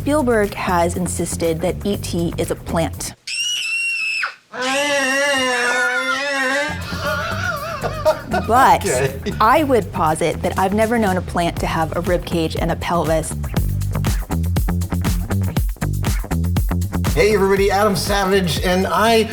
Spielberg has insisted that E.T. is a plant. But okay. I would posit that I've never known a plant to have a rib cage and a pelvis. Hey everybody, Adam Savage, and I'm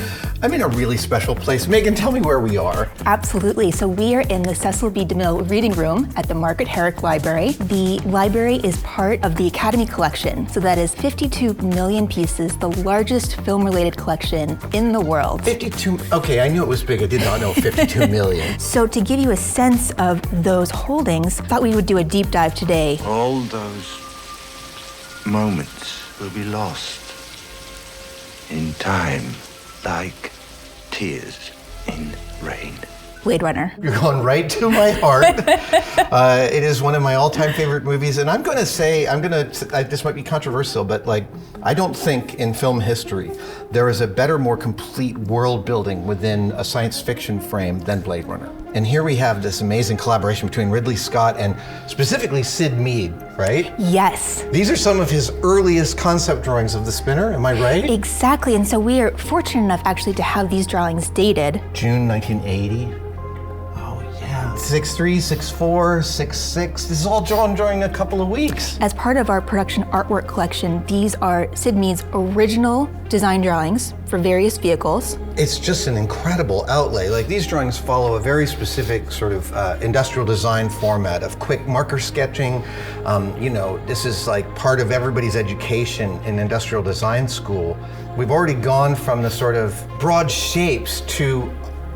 in a really special place. Meghan, tell me where we are. Absolutely. So we are in the Cecil B. DeMille Reading Room at the Margaret Herrick Library. The library is part of the Academy Collection. So that is 52 million pieces, the largest film-related collection in the world. 52, okay, I knew it was big. I did not know 52 million. So to give you a sense of those holdings, I thought we would do a deep dive today. All those moments will be lost in time, like tears in rain. Blade Runner. You're going right to my heart. It is one of my all-time favorite movies, and I'm going to say, this might be controversial, but like, I don't think in film history there is a better, more complete world building within a science fiction frame than Blade Runner. And here we have this amazing collaboration between Ridley Scott and specifically Sid Mead, right? Yes. These are some of his earliest concept drawings of the spinner, am I right? Exactly, and so we are fortunate enough actually to have these drawings dated. June 1980. 6'3", 6'4", 6'6". This is all drawn during a couple of weeks. As part of our production artwork collection, these are Sid Mead's original design drawings for various vehicles. It's just an incredible outlay. Like, these drawings follow a very specific sort of industrial design format of quick marker sketching. You know, this is like part of everybody's education in industrial design school. We've already gone from the sort of broad shapes to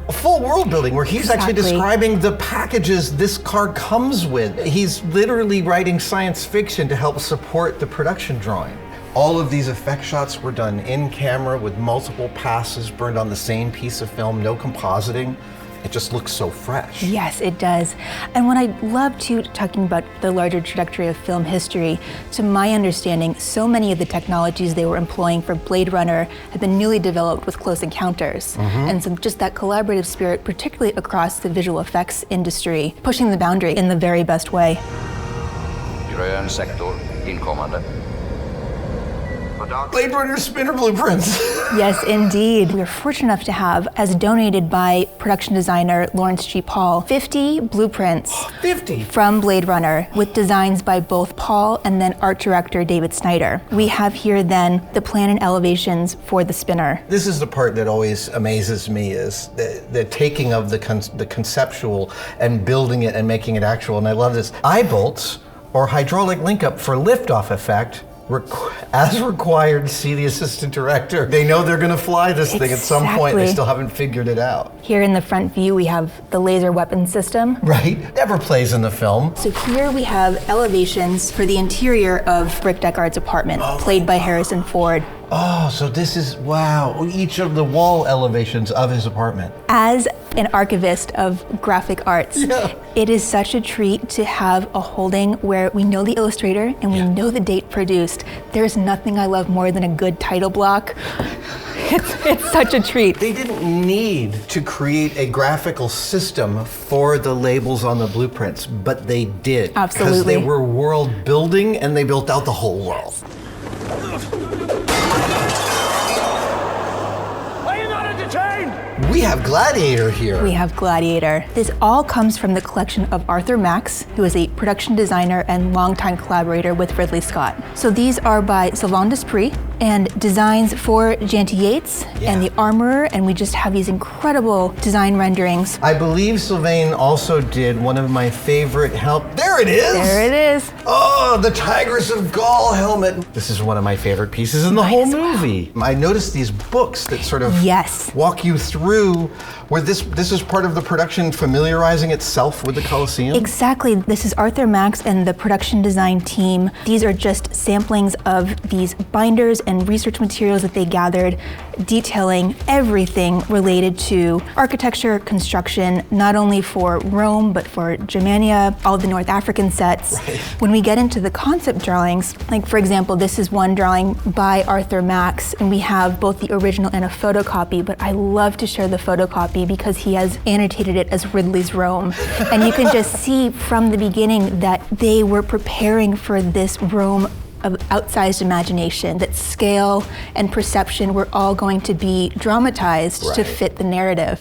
a full world building where he's actually describing the packages this car comes with. He's literally writing science fiction to help support the production drawing. All of these effect shots were done in camera with multiple passes burned on the same piece of film, no compositing. It just looks so fresh. Yes, it does. And what I love too, talking about the larger trajectory of film history, to my understanding, so many of the technologies they were employing for Blade Runner have been newly developed with Close Encounters. And so just that collaborative spirit, particularly across the visual effects industry, pushing the boundary in the very best way. Grön sektor inkommande. Blade Runner spinner blueprints. Yes, indeed. We are fortunate enough to have, as donated by production designer Lawrence G. Paul, 50 blueprints 50 from Blade Runner with designs by both Paul and then art director David Snyder. We have here then the plan and elevations for the spinner. This is the part that always amazes me, is the taking of the conceptual and building it and making it actual. And I love this. Eye bolts or hydraulic link up for liftoff effect. As required, see the assistant director. They know they're going to fly this thing at some point. They still haven't figured it out. Here in the front view, we have the laser weapon system. Right, never plays in the film. So here we have elevations for the interior of Rick Deckard's apartment, played by Harrison Ford. Oh, so this is, wow, each of the wall elevations of his apartment. As an archivist of graphic arts, it is such a treat to have a holding where we know the illustrator and we know the date produced. There's nothing I love more than a good title block. It's such a treat. They didn't need to create a graphical system for the labels on the blueprints, but they did. Absolutely. Because they were world building and they built out the whole world. We have Gladiator here. We have Gladiator. This all comes from the collection of Arthur Max, who is a production designer and longtime collaborator with Ridley Scott. So these are by Sylvain Desprez and designs for Janty Yates and the Armorer, and we just have these incredible design renderings. I believe Sylvain also did one of my favorite there it is! There it is. Oh, the Tigress of Gaul helmet. This is one of my favorite pieces in the whole movie. I noticed these books that sort of walk you through where this is part of the production familiarizing itself with the Colosseum. Exactly. This is Arthur Max and the production design team. These are just samplings of these binders and research materials that they gathered, detailing everything related to architecture, construction, not only for Rome, but for Germania, all the North African sets. When we get into the concept drawings, like for example, this is one drawing by Arthur Max, and we have both the original and a photocopy, but I love to share the photocopy because he has annotated it as Ridley's Rome. And you can just see from the beginning that they were preparing for this Rome of outsized imagination, that scale and perception were all going to be dramatized to fit the narrative.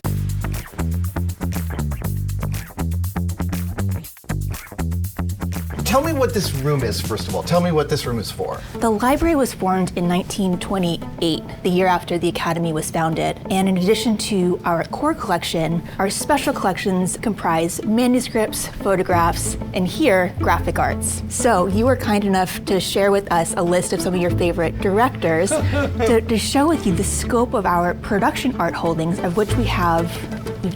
Tell me what this room is, first of all. Tell me what this room is for. The library was formed in 1928, the year after the Academy was founded. And in addition to our core collection, our special collections comprise manuscripts, photographs, and here, graphic arts. So you were kind enough to share with us a list of some of your favorite directors to show with you the scope of our production art holdings, of which we've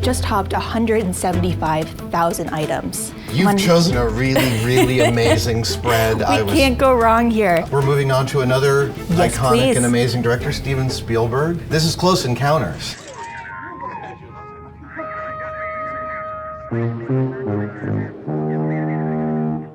just topped 175,000 items. You've chosen a really, really amazing spread. We can't go wrong here. We're moving on to another iconic please. and amazing director, Steven Spielberg. This is Close Encounters.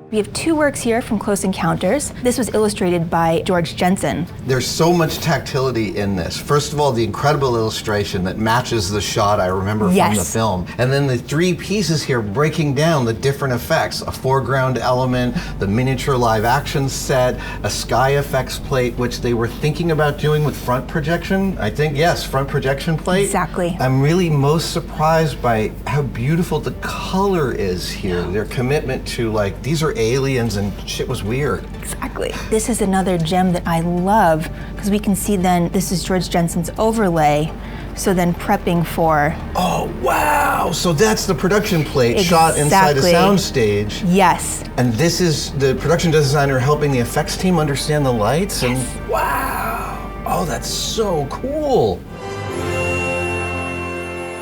We have two works here from Close Encounters. This was illustrated by George Jensen. There's so much tactility in this. First of all, the incredible illustration that matches the shot I remember from the film. And then the three pieces here breaking down the different effects. A foreground element, the miniature live action set, a sky effects plate, which they were thinking about doing with front projection. I think, yes, front projection plate. Exactly. I'm really most surprised by how beautiful the color is here. Their commitment to, like, these are aliens and shit was weird. Exactly. This is another gem that I love because we can see then this is George Jensen's overlay. So then prepping for... Oh, wow! So that's the production plate shot inside a soundstage. Yes. And this is the production designer helping the effects team understand the lights? Yes. And wow! Oh, that's so cool!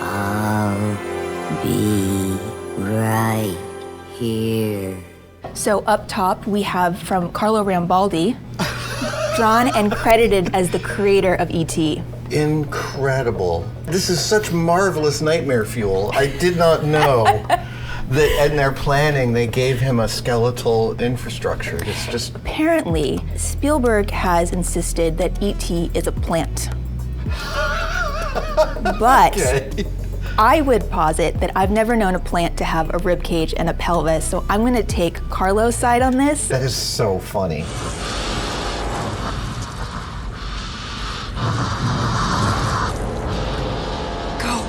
I'll be right here. So up top, we have from Carlo Rambaldi, drawn and credited as the creator of E.T. Incredible. This is such marvelous nightmare fuel. I did not know that in their planning they gave him a skeletal infrastructure. It's just... Apparently, Spielberg has insisted that E.T. is a plant. But... Okay. I would posit that I've never known a plant to have a rib cage and a pelvis, so I'm gonna take Carlo's side on this. That is so funny. Go!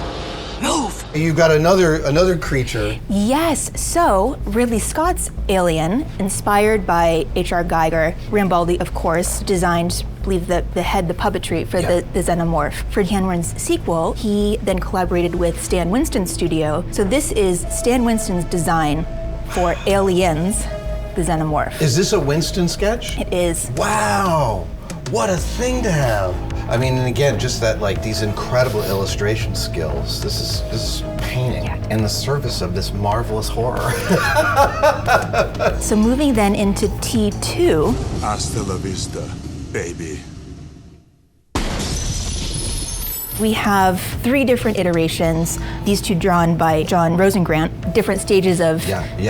Move! You've got another creature. Yes, so Ridley Scott's Alien, inspired by H.R. Geiger, Rambaldi, of course, designed, I believe, the puppetry for the xenomorph. For Hanwen's sequel, he then collaborated with Stan Winston's studio. So this is Stan Winston's design for Aliens, the xenomorph. Is this a Winston sketch? It is. Wow, what a thing to have. I mean, and again, just that, like, these incredible illustration skills. This is painting in the service of this marvelous horror. So moving then into T2. Hasta la vista, baby. We have three different iterations, these two drawn by John Rosengrant, different stages of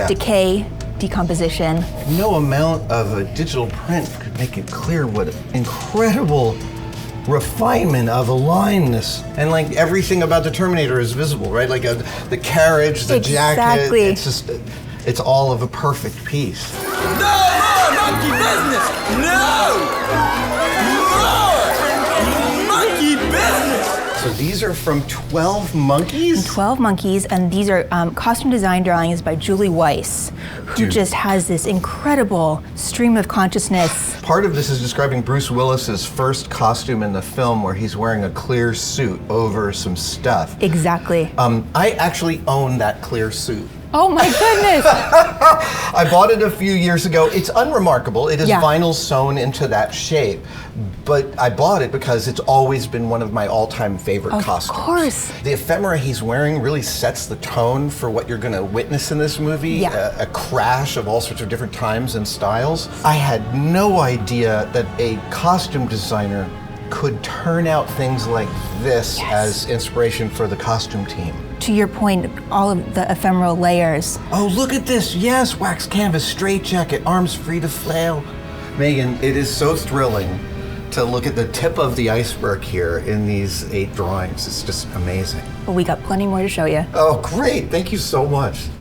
decay, decomposition. No amount of a digital print could make it clear what incredible refinement of a line this, and like everything about the Terminator is visible, right? Like the carriage, the jacket, it's just, it's all of a perfect piece. No more monkey business! No! More monkey business! So these are from 12 Monkeys? 12 Monkeys, and these are costume design drawings by Julie Weiss, who just has this incredible stream of consciousness. Part of this is describing Bruce Willis's first costume in the film where he's wearing a clear suit over some stuff. Exactly. I actually own that clear suit. Oh my goodness! I bought it a few years ago. It's unremarkable. It is vinyl sewn into that shape. But I bought it because it's always been one of my all-time favorite costumes. Of course. The ephemera he's wearing really sets the tone for what you're going to witness in this movie. A crash of all sorts of different times and styles. I had no idea that a costume designer could turn out things like this as inspiration for the costume team. To your point, all of the ephemeral layers. Oh, look at this. Yes, wax canvas, straitjacket, arms free to flail. Meghan, it is so thrilling to look at the tip of the iceberg here in these 8 drawings. It's just amazing. Well, we got plenty more to show you. Oh, great. Thank you so much.